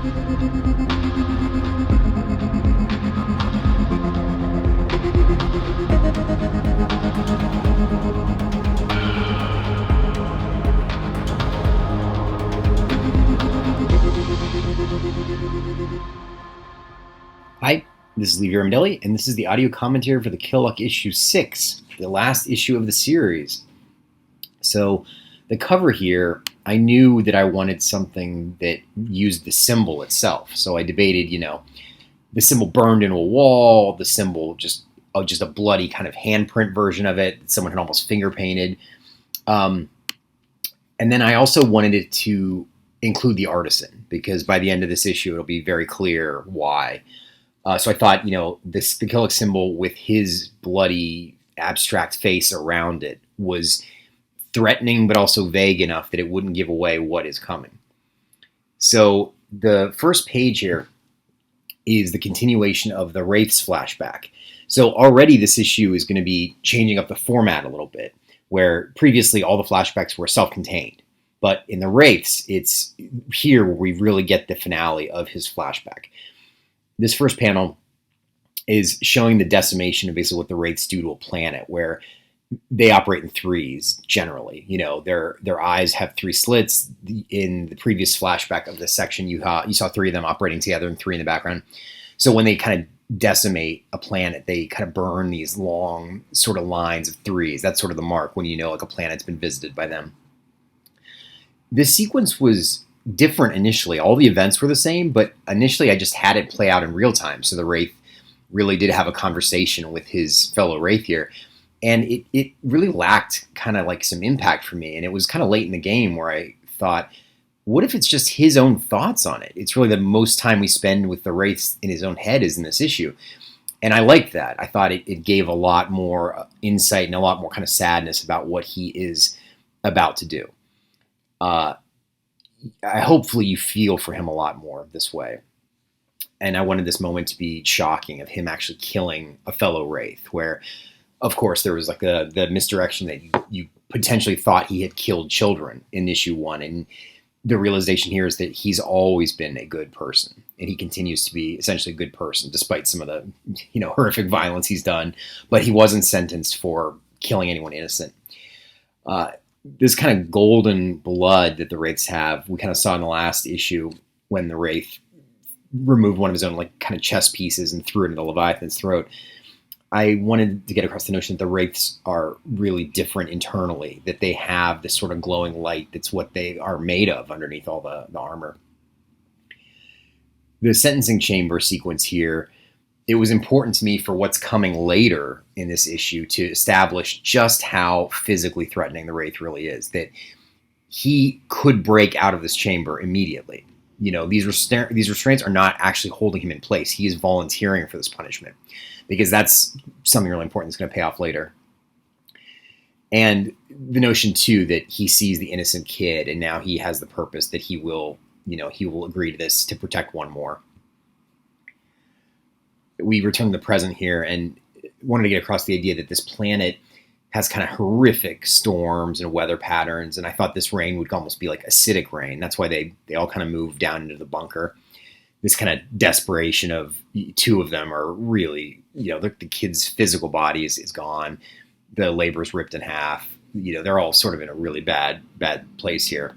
Hi, this is Lee Viramondelli, and this is the audio commentary for the Kill Luck issue 6, the last issue of the series. So, the cover here, I knew that I wanted something that used the symbol itself. So I debated, the symbol burned into a wall, the symbol just a bloody kind of handprint version of it, someone had almost finger painted. And then I also wanted it to include the artisan, because by the end of this issue, it'll be very clear why. So I thought, the Kill Luck symbol with his bloody abstract face around it was threatening, but also vague enough that it wouldn't give away what is coming. So the first page here is the continuation of the Wraiths flashback. So already this issue is going to be changing up the format a little bit, where previously all the flashbacks were self-contained. But in the Wraiths, it's here where we really get the finale of his flashback. This first panel is showing the decimation of basically what the Wraiths do to a planet, where they operate in threes generally. Their eyes have three slits. In the previous flashback of this section, you saw three of them operating together and three in the background. So when they kind of decimate a planet, they kind of burn these long sort of lines of threes. That's sort of the mark when like a planet's been visited by them. This sequence was different initially. All the events were the same, but initially I just had it play out in real time. So the Wraith really did have a conversation with his fellow Wraith here. And it really lacked kind of like some impact for me. And it was kind of late in the game where I thought, what if it's just his own thoughts on it? It's really the most time we spend with the Wraiths in his own head is in this issue. And I liked that. I thought it gave a lot more insight and a lot more kind of sadness about what he is about to do. Hopefully you feel for him a lot more this way. And I wanted this moment to be shocking, of him actually killing a fellow Wraith, where, of course, there was like the misdirection that you potentially thought he had killed children in issue 1. And the realization here is that he's always been a good person. And he continues to be essentially a good person, despite some of the horrific violence he's done. But he wasn't sentenced for killing anyone innocent. This kind of golden blood that the Wraiths have, we kind of saw in the last issue when the Wraith removed one of his own kind of chess pieces and threw it into Leviathan's throat. I wanted to get across the notion that the Wraiths are really different internally, that they have this sort of glowing light that's what they are made of underneath all the armor. The sentencing chamber sequence here, it was important to me for what's coming later in this issue to establish just how physically threatening the Wraith really is, that he could break out of this chamber immediately. These restraints are not actually holding him in place. He is volunteering for this punishment, because that's something really important that's going to pay off later. And the notion, too, that he sees the innocent kid, and now he has the purpose that he will agree to this to protect one more. We return to the present here and wanted to get across the idea that this planet has kind of horrific storms and weather patterns. And I thought this rain would almost be like acidic rain. That's why they all kind of moved down into the bunker. This kind of desperation of two of them are really, the kid's physical body is gone. The labor's ripped in half. They're all sort of in a really bad place here.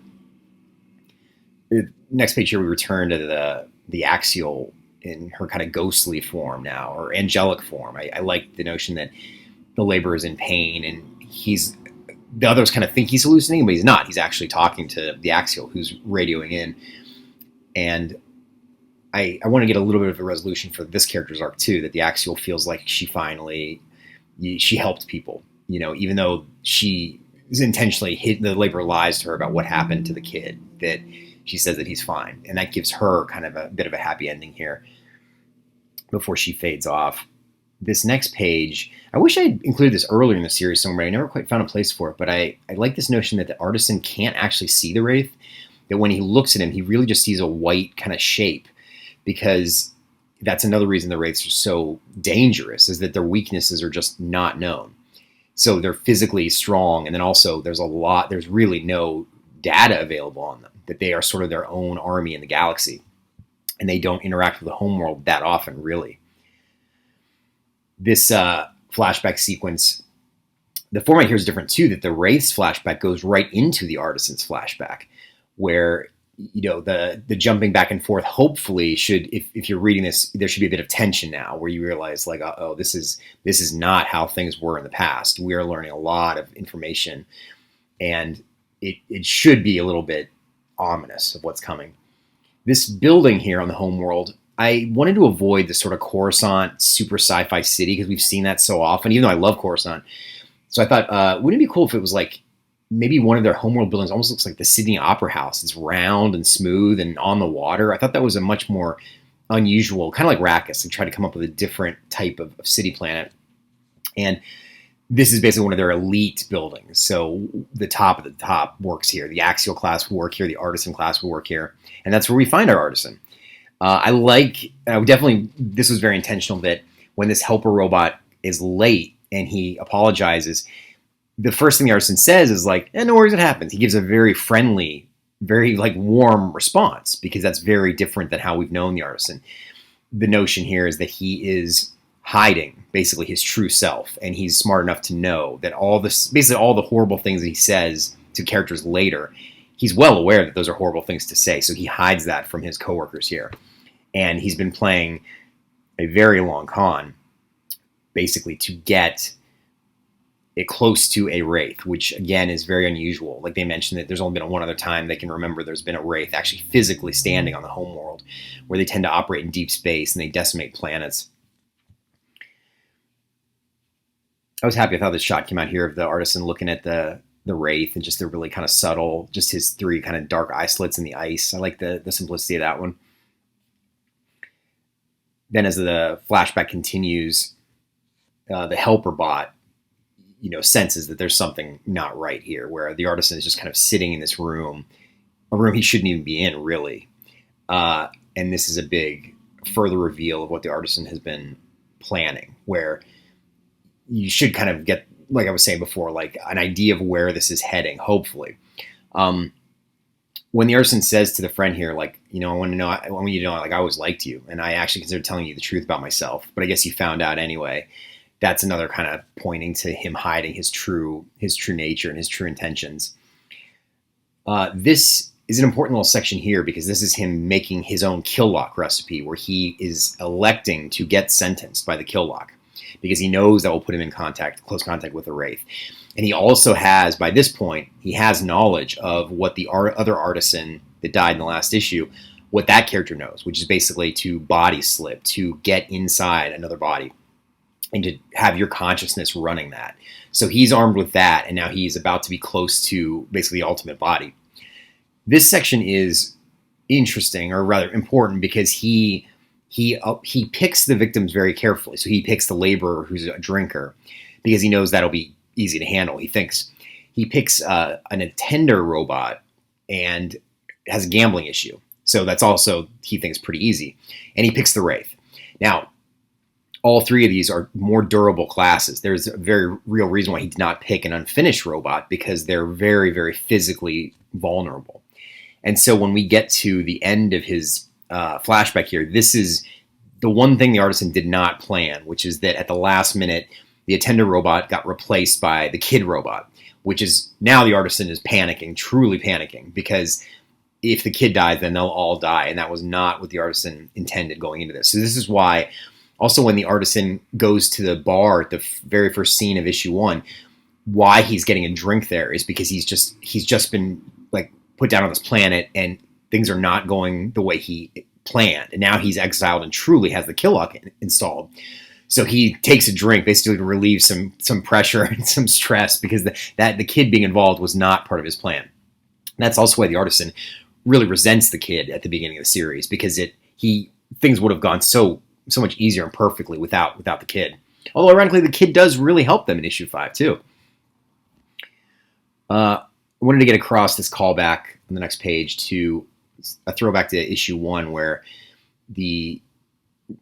Next page here, we return to the Axial in her kind of ghostly form now, or angelic form. I like the notion that the laborer is in pain, and the others kind of think he's hallucinating, but he's not. He's actually talking to the Axial, who's radioing in. And I want to get a little bit of a resolution for this character's arc too, that the Axial feels like she helped people, even though she is intentionally the laborer lies to her about what happened to the kid, that she says that he's fine. And that gives her kind of a bit of a happy ending here before she fades off. This next page, I wish I had included this earlier in the series somewhere. I never quite found a place for it, but I like this notion that the artisan can't actually see the Wraith, that when he looks at him, he really just sees a white kind of shape, because that's another reason the Wraiths are so dangerous, is that their weaknesses are just not known. So they're physically strong, and then also there's really no data available on them, that they are sort of their own army in the galaxy. and they don't interact with the homeworld that often, really. This flashback sequence, the format here is different too, that the Wraiths flashback goes right into the Artisan's flashback, where the jumping back and forth hopefully should, if you're reading this, there should be a bit of tension now where you realize like, oh, this is not how things were in the past. We are learning a lot of information, and it should be a little bit ominous of what's coming. This building here on the homeworld, I wanted to avoid the sort of Coruscant super sci-fi city because we've seen that so often, even though I love Coruscant. So I thought, wouldn't it be cool if it was like maybe one of their homeworld buildings almost looks like the Sydney Opera House. It's round and smooth and on the water. I thought that was a much more unusual, kind of like Arrakis, and try to come up with a different type of city planet. And this is basically one of their elite buildings. So the top of the top works here. The Axial class will work here. The Artisan class will work here. And that's where we find our Artisan. This was very intentional that when this helper robot is late and he apologizes, the first thing the Artisan says is like, no worries, it happens. He gives a very friendly, very like warm response, because that's very different than how we've known the Artisan. The notion here is that he is hiding basically his true self, and he's smart enough to know that basically all the horrible things that he says to characters later, he's well aware that those are horrible things to say, so he hides that from his coworkers here. And he's been playing a very long con, basically, to get it close to a Wraith, which again is very unusual. Like they mentioned that there's only been one other time they can remember there's been a Wraith actually physically standing on the homeworld, where they tend to operate in deep space and they decimate planets. I was happy. I thought this shot came out here of the Artisan looking at the Wraith, and just the really kind of subtle, just his three kind of dark eye slits in the ice. I like the simplicity of that one. Then as the flashback continues, the helper bot, senses that there's something not right here, where the Artisan is just kind of sitting in this room, a room he shouldn't even be in, really. And this is a big further reveal of what the Artisan has been planning, where you should kind of get, like I was saying before, like an idea of where this is heading, hopefully. When the Artisan says to the friend here, like, I want you to know, like, I always liked you, and I actually considered telling you the truth about myself, but I guess you found out anyway. That's another kind of pointing to him hiding his true nature and his true intentions. This is an important little section here, because this is him making his own kill lock recipe, where he is electing to get sentenced by the kill lock, because he knows that will put him in close contact with the Wraith. And he also has, by this point, he has knowledge of what the other Artisan that died in the last issue, what that character knows, which is basically to body slip, to get inside another body, and to have your consciousness running that. So he's armed with that, and now he's about to be close to basically the ultimate body. This section is interesting, or rather important, because he picks the victims very carefully. So he picks the laborer who's a drinker, because he knows that'll be easy to handle, he thinks. He picks an attender robot and has a gambling issue. So that's also, he thinks, pretty easy. And he picks the Wraith. Now, all three of these are more durable classes. There's a very real reason why he did not pick an unfinished robot, because they're very, very physically vulnerable. And so when we get to the end of his flashback here, this is the one thing the Artisan did not plan, which is that at the last minute, the attender robot got replaced by the kid robot, which is now the Artisan is panicking, truly panicking, because if the kid dies, then they'll all die. And that was not what the Artisan intended going into this. So this is why also when the Artisan goes to the bar at the very first scene of issue 1, why he's getting a drink there is because he's just been like put down on this planet, and things are not going the way he planned. And now he's exiled and truly has the kill lock installed. So he takes a drink basically to relieve some pressure and some stress, because the kid being involved was not part of his plan. And that's also why the Artisan really resents the kid at the beginning of the series, because things would have gone so much easier and perfectly without the kid. Although ironically, the kid does really help them in issue 5 too. I wanted to get across this callback on the next page to a throwback to issue 1, where the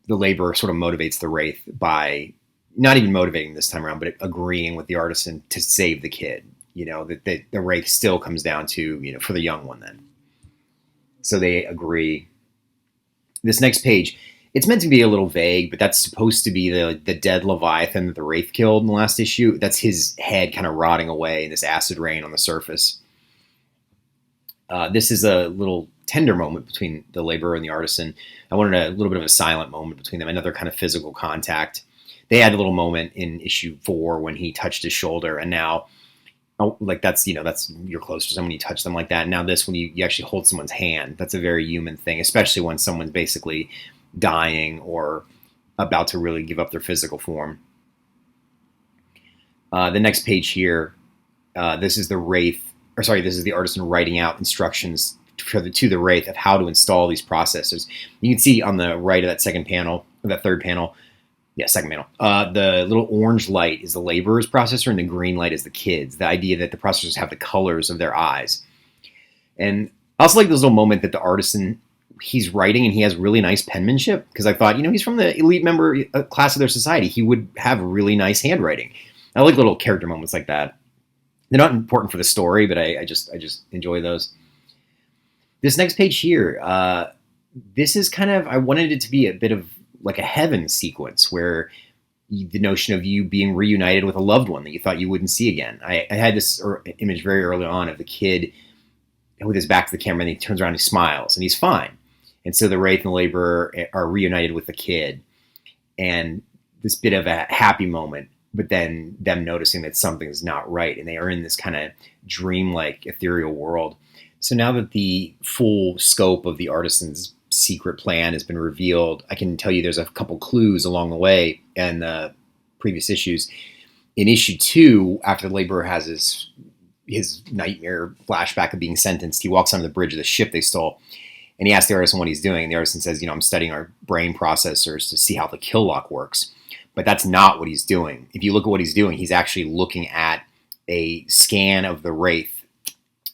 laborer sort of motivates the Wraith by not even motivating this time around, but agreeing with the Artisan to save the kid. That the Wraith still comes down to, for the young one then. So they agree. This next page, it's meant to be a little vague, but that's supposed to be the dead Leviathan that the Wraith killed in the last issue. That's his head kind of rotting away in this acid rain on the surface. This is a little tender moment between the laborer and the artisan. I wanted a little bit of a silent moment between them, another kind of physical contact. They had a little moment in issue 4 when he touched his shoulder, and now, like that's you're close to someone, you touch them like that. And now this, when you actually hold someone's hand, that's a very human thing, especially when someone's basically dying or about to really give up their physical form. The next page here, this is the Wraith, or sorry, this is the artisan writing out instructions to the Wraith of how to install these processors. You can see on the right of that second panel, or that third panel, second panel, the little orange light is the laborer's processor, and the green light is the kids. The idea that the processors have the colors of their eyes. And I also like this little moment that the artisan, he's writing and he has really nice penmanship, because I thought, he's from the elite member class of their society. He would have really nice handwriting. I like little character moments like that. They're not important for the story, but I just enjoy those. This next page here, this is kind of, I wanted it to be a bit of like a heaven sequence, where the notion of you being reunited with a loved one that you thought you wouldn't see again. I had this image very early on of the kid with his back to the camera, and he turns around and he smiles, and he's fine. And so the Wraith and the laborer are reunited with the kid, and this bit of a happy moment, but then them noticing that something's not right, and they are in this kind of dreamlike, ethereal world. So now that the full scope of the artisan's secret plan has been revealed, I can tell you there's a couple clues along the way in the previous issues. In issue 2, after the laborer has his nightmare flashback of being sentenced, he walks onto the bridge of the ship they stole, and he asks the artisan what he's doing. The artisan says, I'm studying our brain processors to see how the kill lock works. But that's not what he's doing. If you look at what he's doing, he's actually looking at a scan of the Wraith,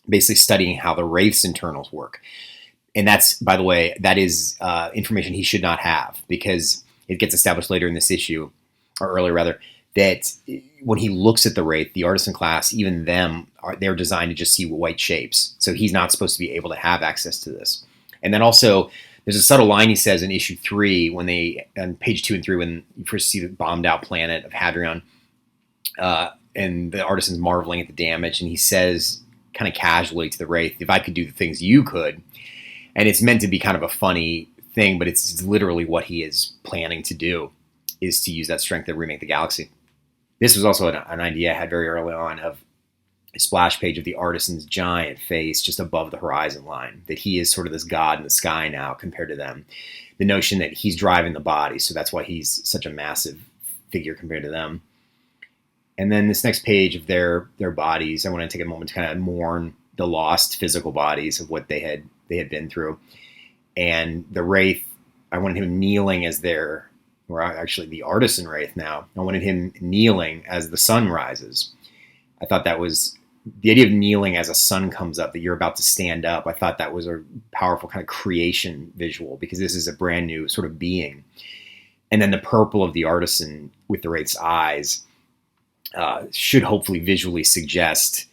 basically studying how the Wraith's internals work. And that's, by the way, that is information he should not have, because it gets established later in this issue, or earlier rather, that when he looks at the Wraith, the artisan class, even them, they're designed to just see white shapes. So he's not supposed to be able to have access to this. And then also, there's a subtle line he says in issue 3, when on page 2 and 3, when you first see the bombed out planet of Hadrian, and the artisan's marveling at the damage, and he says kind of casually to the Wraith, if I could do the things you could. And it's meant to be kind of a funny thing, but it's literally what he is planning to do, is to use that strength to remake the galaxy. This was also an idea I had very early on of a splash page of the artisan's giant face just above the horizon line, that he is sort of this god in the sky now compared to them. The notion that he's driving the body, so that's why he's such a massive figure compared to them. And then this next page of their bodies, I want to take a moment to kind of mourn the lost physical bodies of what they had been through. And the Wraith, I wanted him kneeling as the artisan Wraith now, I wanted him kneeling as the sun rises. I thought that was, the idea of kneeling as a sun comes up, that you're about to stand up, I thought that was a powerful kind of creation visual, because this is a brand new sort of being. And then the purple of the artisan with the Wraith's eyes should hopefully visually suggest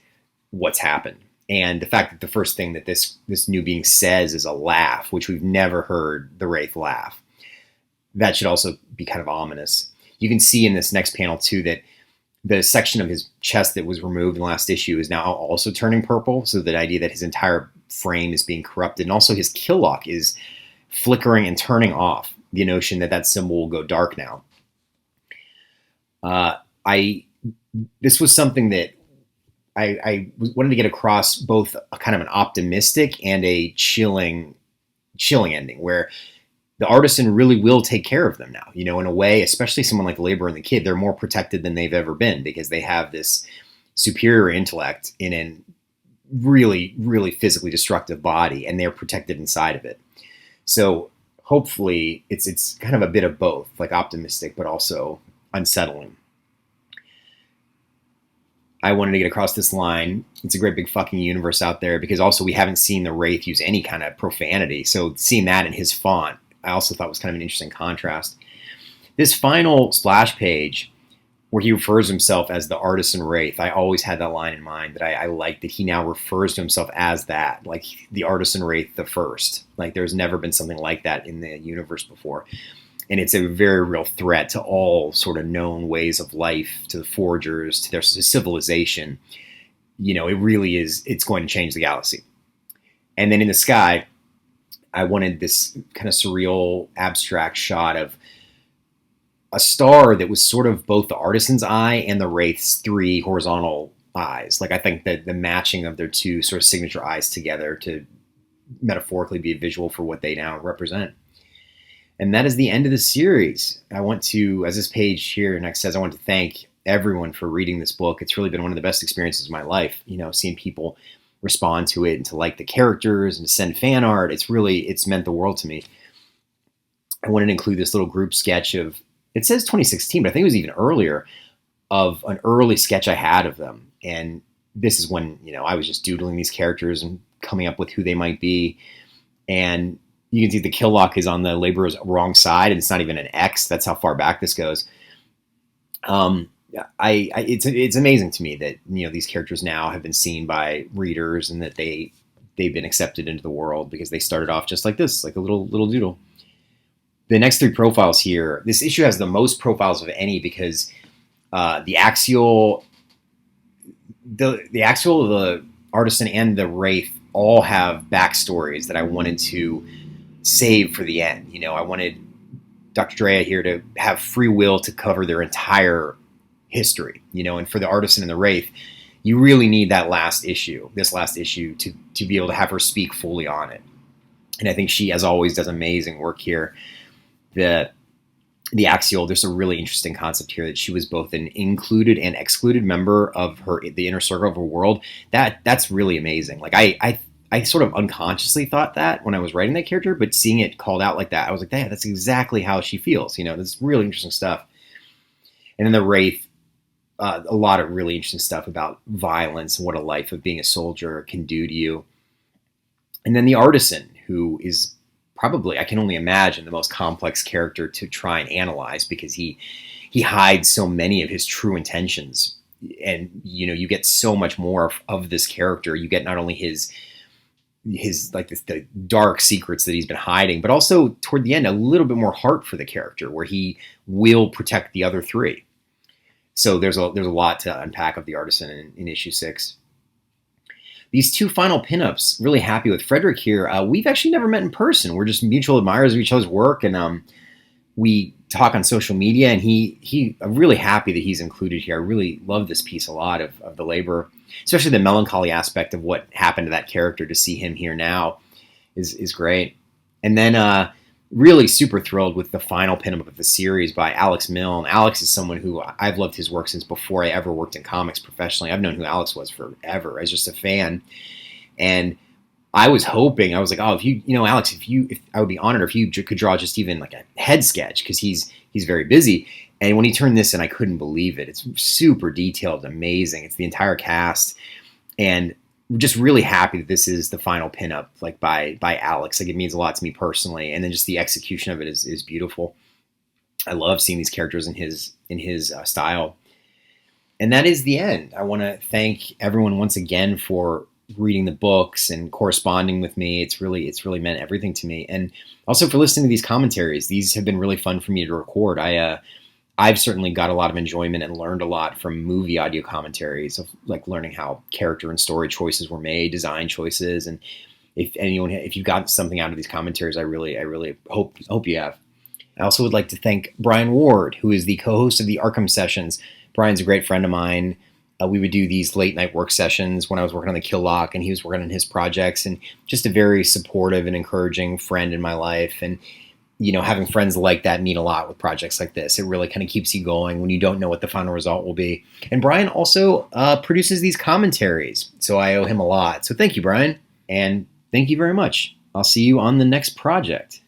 what's happened. And the fact that the first thing that this new being says is a laugh, which we've never heard the Wraith laugh, that should also be kind of ominous. You can see in this next panel, too, that the section of his chest that was removed in the last issue is now also turning purple, so the idea that his entire frame is being corrupted, and also his kill lock is flickering and turning off, the notion that that symbol will go dark now. This was something that I wanted to get across, both a kind of an optimistic and a chilling ending, where the artisan really will take care of them now. In a way, especially someone like the laborer and the kid, they're more protected than they've ever been, because they have this superior intellect in a really, really physically destructive body, and they're protected inside of it. So hopefully it's kind of a bit of both, like optimistic, but also unsettling. I wanted to get across this line. It's a great big fucking universe out there, because also we haven't seen the Wraith use any kind of profanity. So seeing that in his font, I also thought was kind of an interesting contrast. This final splash page where he refers to himself as the artisan wraith. I always had that line in mind, that I like that he now refers to himself as that, like the artisan wraith the first. Like there's never been something like that in the universe before. And it's a very real threat to all sort of known ways of life, to the forgers, to their civilization. You know, it really is, it's going to change the galaxy. And then in the sky, I wanted this kind of surreal, abstract shot of a star that was sort of both the artisan's eye and the wraith's three horizontal eyes. Like I think that the matching of their two sort of signature eyes together to metaphorically be a visual for what they now represent. And that is the end of the series. I want to, as this page here next says, I want to thank everyone for reading this book. It's really been one of the best experiences of my life, you know, seeing people respond to it and to like the characters and to send fan art. It's meant the world to me. I wanted to include this little group sketch of, it says 2016, but I think it was even earlier, of an early sketch I had of them. And this is when, you know, I was just doodling these characters and coming up with who they might be. And you can see the kill lock is on the laborer's wrong side, and it's not even an X. That's how far back this goes. It's amazing to me that, you know, these characters now have been seen by readers and that they've been accepted into the world because they started off just like this, like a little doodle. The next three profiles here, this issue has the most profiles of any because the axial, the artisan, and the wraith all have backstories that I wanted to save for the end. You know, I wanted Dr. Drea here to have free will to cover their entire history, you know, and for the artisan and the wraith, you really need that last issue, this last issue, to be able to have her speak fully on it. And I think she, as always, does amazing work here. The axial, there's a really interesting concept here that she was both an included and excluded member of the inner circle of her world. That's really amazing. Like I sort of unconsciously thought that when I was writing that character, but seeing it called out like that, I was like, yeah, that's exactly how she feels. You know, that's really interesting stuff. And then the wraith, a lot of really interesting stuff about violence and what a life of being a soldier can do to you. And then the artisan, who is probably, I can only imagine, the most complex character to try and analyze because he hides so many of his true intentions. And, you know, you get so much more of this character. You get not only his like the dark secrets that he's been hiding, but also toward the end, a little bit more heart for the character where he will protect the other three. So there's a lot to unpack of the artisan in issue 6. These two final pinups, really happy with Frederick here. We've actually never met in person. We're just mutual admirers of each other's work, and we talk on social media. And I'm really happy that he's included here. I really love this piece a lot of the labor, especially the melancholy aspect of what happened to that character. To see him here now is great. And then really super thrilled with the final pinup of the series by Alex Milne. Alex is someone who I've loved his work since before I ever worked in comics professionally. I've known who Alex was forever as just a fan. And I was hoping, I was like, oh, Alex, if I would be honored if you could draw just even like a head sketch, because he's very busy. And when he turned this in, I couldn't believe it. It's super detailed, amazing. It's the entire cast. And just really happy that this is the final pinup, like by Alex. Like, it means a lot to me personally, and then just the execution of it is beautiful. I love seeing these characters in his style. And that is the end. I want to thank everyone once again for reading the books and corresponding with me. It's really meant everything to me, and also for listening to these commentaries. These have been really fun for me to record. I've certainly got a lot of enjoyment and learned a lot from movie audio commentaries, of like learning how character and story choices were made, design choices. And if you got something out of these commentaries, I really hope you have. I also would like to thank Brian Ward, who is the co-host of the Arkham Sessions. Brian's a great friend of mine. We would do these late night work sessions when I was working on the Kill Lock and he was working on his projects, and just a very supportive and encouraging friend in my life. And you know, having friends like that mean a lot with projects like this. It really kind of keeps you going when you don't know what the final result will be. And Brian also produces these commentaries, so I owe him a lot. So thank you, Brian, and thank you very much. I'll see you on the next project.